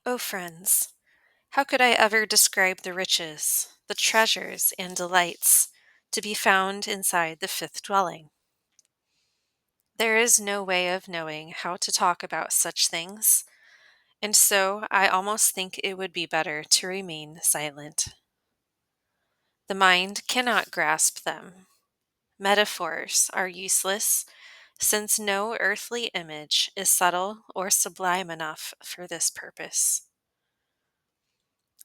O friends, how could I ever describe the riches, the treasures, and delights to be found inside the fifth dwelling? There is no way of knowing how to talk about such things, and so I almost think it would be better to remain silent. The mind cannot grasp them. Metaphors are useless, since no earthly image is subtle or sublime enough for this purpose.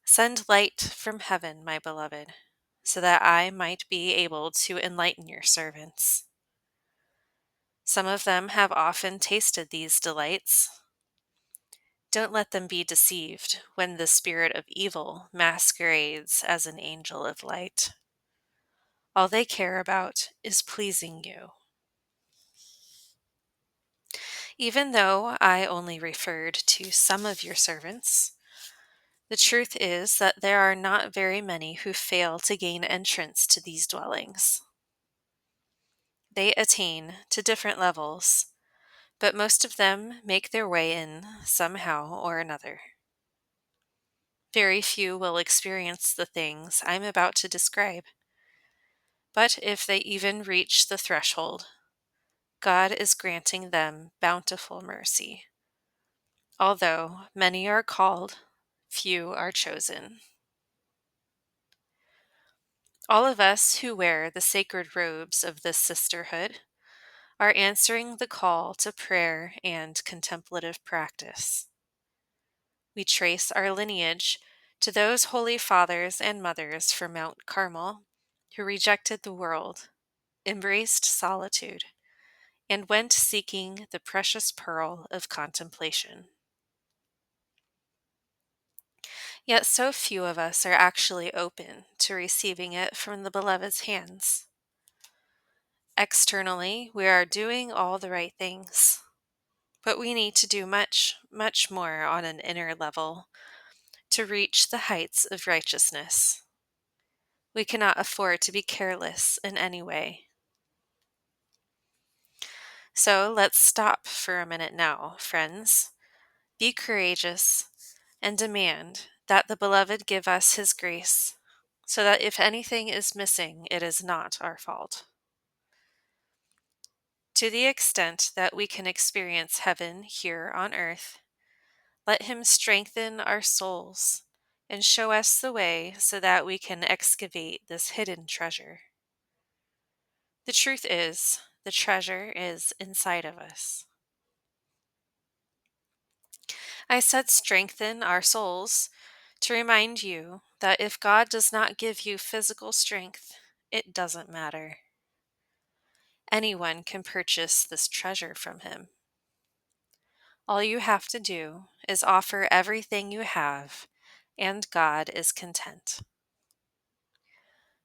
Send light from heaven, my beloved, so that I might be able to enlighten your servants. Some of them have often tasted these delights. Don't let them be deceived when the spirit of evil masquerades as an angel of light. All they care about is pleasing you. Even though I only referred to some of your servants, the truth is that there are not very many who fail to gain entrance to these dwellings. They attain to different levels, but most of them make their way in somehow or another. Very few will experience the things I'm about to describe, but if they even reach the threshold, God is granting them bountiful mercy. Although many are called, few are chosen. All of us who wear the sacred robes of this sisterhood are answering the call to prayer and contemplative practice. We trace our lineage to those holy fathers and mothers from Mount Carmel who rejected the world, embraced solitude, and went seeking the precious pearl of contemplation. Yet so few of us are actually open to receiving it from the Beloved's hands. Externally, we are doing all the right things, but we need to do much, much more on an inner level to reach the heights of righteousness. We cannot afford to be careless in any way. So let's stop for a minute now, friends. Be courageous and demand that the Beloved give us His grace, so that if anything is missing, it is not our fault. To the extent that we can experience heaven here on earth, let Him strengthen our souls and show us the way so that we can excavate this hidden treasure. The truth is, the treasure is inside of us. I said strengthen our souls to remind you that if God does not give you physical strength, it doesn't matter. Anyone can purchase this treasure from Him. All you have to do is offer everything you have, and God is content.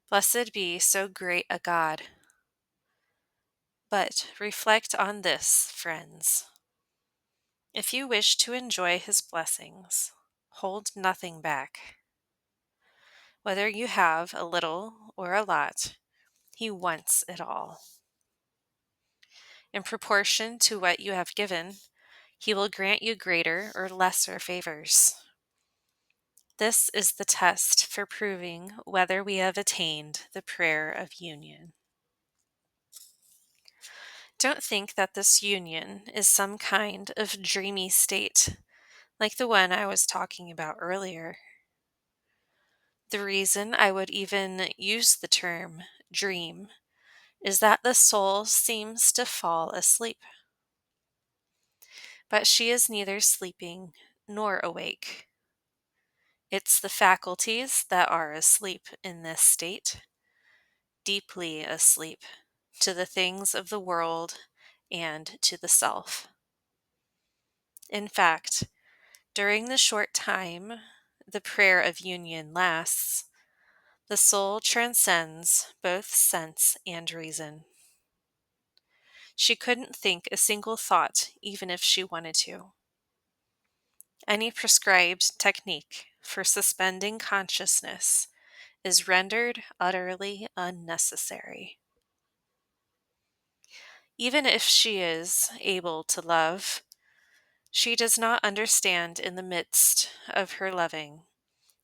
Blessed be so great a God. But reflect on this, friends. If you wish to enjoy His blessings, hold nothing back. Whether you have a little or a lot, He wants it all. In proportion to what you have given, He will grant you greater or lesser favors. This is the test for proving whether we have attained the prayer of union. Don't think that this union is some kind of dreamy state, like the one I was talking about earlier. The reason I would even use the term dream is that the soul seems to fall asleep. But she is neither sleeping nor awake. It's the faculties that are asleep in this state, deeply asleep to the things of the world and to the self. In fact, during the short time the prayer of union lasts, the soul transcends both sense and reason. She couldn't think a single thought even if she wanted to. Any prescribed technique for suspending consciousness is rendered utterly unnecessary. Even if she is able to love, She does not understand in the midst of her loving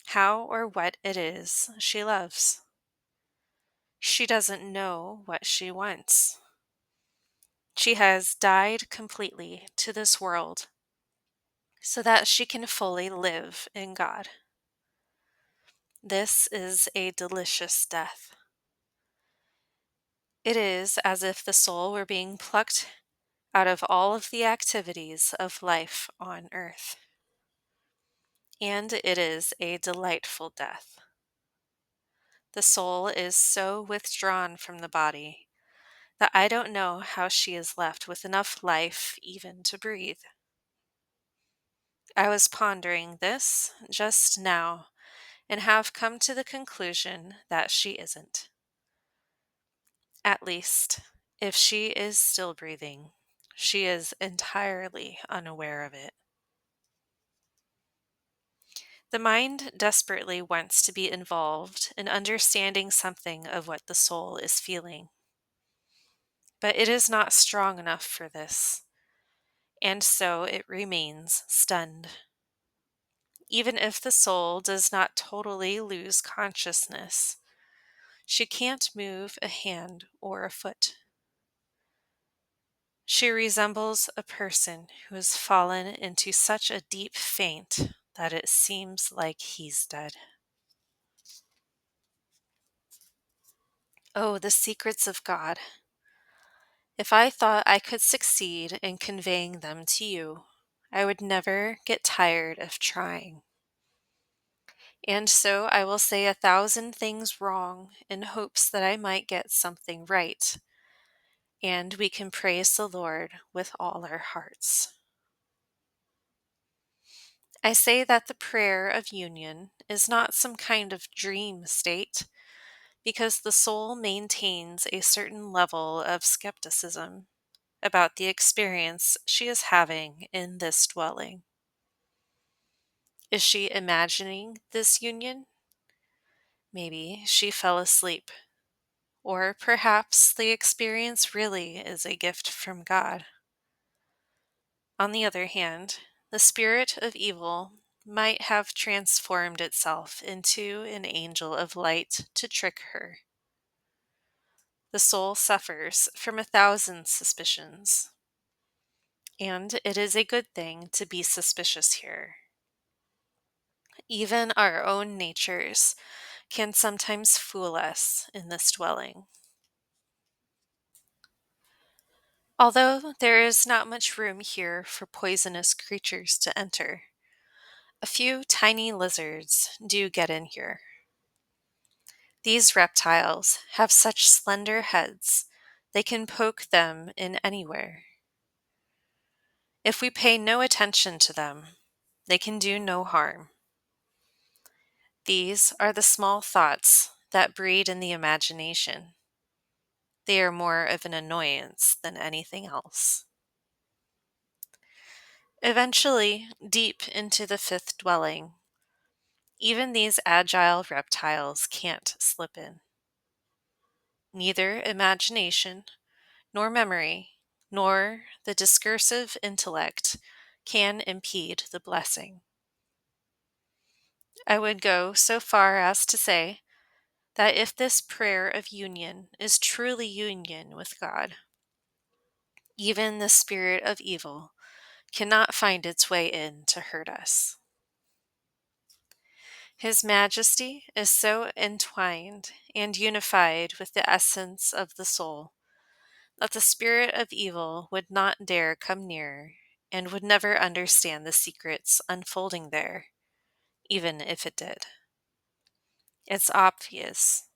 how or what it is she loves. She doesn't know what she wants. She has died completely to this world so that she can fully live in God. This is a delicious death. It is as if the soul were being plucked out of all of the activities of life on earth. And it is a delightful death. The soul is so withdrawn from the body that I don't know how she is left with enough life even to breathe. I was pondering this just now and have come to the conclusion that she isn't. At least, if she is still breathing, she is entirely unaware of it. The mind desperately wants to be involved in understanding something of what the soul is feeling, but it is not strong enough for this, and so it remains stunned. Even if the soul does not totally lose consciousness, she can't move a hand or a foot. She resembles a person who has fallen into such a deep faint that it seems like he's dead. Oh, the secrets of God! If I thought I could succeed in conveying them to you, I would never get tired of trying. And so I will say 1,000 things wrong in hopes that I might get something right, and we can praise the Lord with all our hearts. I say that the prayer of union is not some kind of dream state, because the soul maintains a certain level of skepticism about the experience she is having in this dwelling. Is she imagining this union? Maybe she fell asleep, or perhaps the experience really is a gift from God. On the other hand, the spirit of evil might have transformed itself into an angel of light to trick her. The soul suffers from 1,000 suspicions, and it is a good thing to be suspicious here. Even our own natures can sometimes fool us in this dwelling. Although there is not much room here for poisonous creatures to enter, a few tiny lizards do get in here. These reptiles have such slender heads, they can poke them in anywhere. If we pay no attention to them, they can do no harm. These are the small thoughts that breed in the imagination. They are more of an annoyance than anything else. Eventually, deep into the fifth dwelling, even these agile reptiles can't slip in. Neither imagination, nor memory, nor the discursive intellect can impede the blessing. I would go so far as to say that if this prayer of union is truly union with God, even the spirit of evil cannot find its way in to hurt us. His majesty is so entwined and unified with the essence of the soul that the spirit of evil would not dare come near and would never understand the secrets unfolding there, even if it did. It's obvious.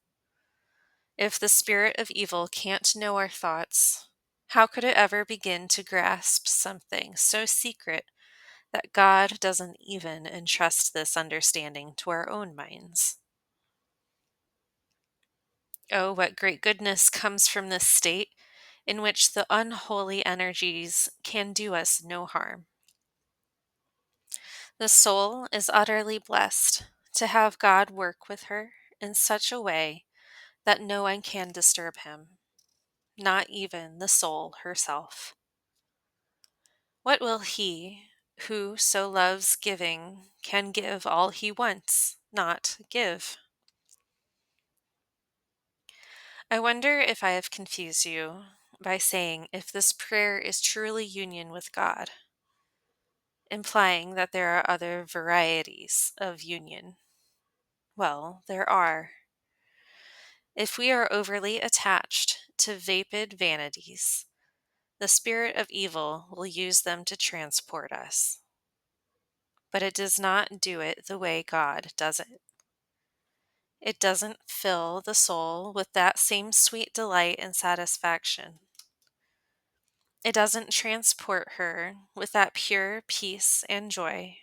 If the spirit of evil can't know our thoughts, how could it ever begin to grasp something so secret that God doesn't even entrust this understanding to our own minds? Oh, what great goodness comes from this state in which the unholy energies can do us no harm. The soul is utterly blessed to have God work with her in such a way that no one can disturb him, not even the soul herself. What will he, Who so loves giving can give all he wants, not give. I wonder if I have confused you by saying if this prayer is truly union with God, implying that there are other varieties of union. Well, there are. If we are overly attached to vapid vanities, the spirit of evil will use them to transport us. But it does not do it the way God does it. It doesn't fill the soul with that same sweet delight and satisfaction. It doesn't transport her with that pure peace and joy.